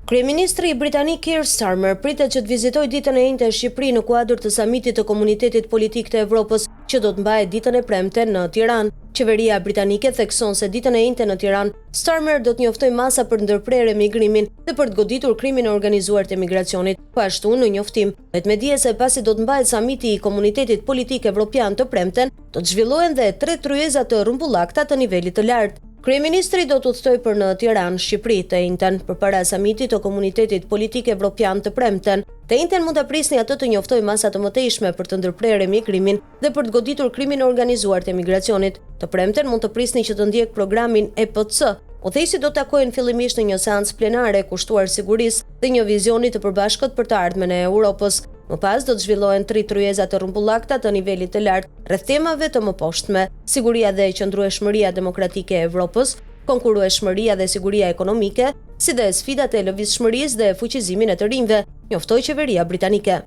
Kryeministri britanik Keir Starmer pritet që të vizitojë ditën e njëjtë në Shqipëri në kuadër të samitit të Komunitetit Politik të Evropës që do të mbahet ditën e premte në Tiranë. Qeveria britanike thekson se ditën e njëjtë në Tiranë, Starmer do të njoftojë masa për ndërprerje emigrimin dhe për të goditur krimin e organizuar të emigracionit. Po ashtu në njoftim, vetë me dije se pasi do të mbahet samiti i Komunitetit Politik Evropian të premten, do të zhvillohen dhe 3 tryeza të rrumbullakta të nivelit të lartë. Kryeministri do të udhtojë për në Tiranë, Shqipëri të njëjtën përpara samitit të Komunitetit Politik Evropian të premten. Të njëjtën mund ta prisni atë të njoftojë masa të mëtejshme për të ndërprerë emigrimin dhe për të goditur krimin e organizuar të emigracionit. Të premten mund të prisni që të ndjek programin EPC. Udhëheqësit do të takohen fillimisht në një seancë plenare kushtuar sigurisë dhe një vizioni të përbashkët për të ardhmen e Europës. Më pas do të zhvillohen 3 tryeza të rrumbullakta të nivelit të lartë rreth temave të mëposhtme: siguria dhe qëndrueshmëria demokratike e Evropës, konkurrueshmëria dhe siguria ekonomike, si dhe sfidat e lëvizshmërisë dhe fuqizimin e të rinjve, njoftoi qeveria britanike.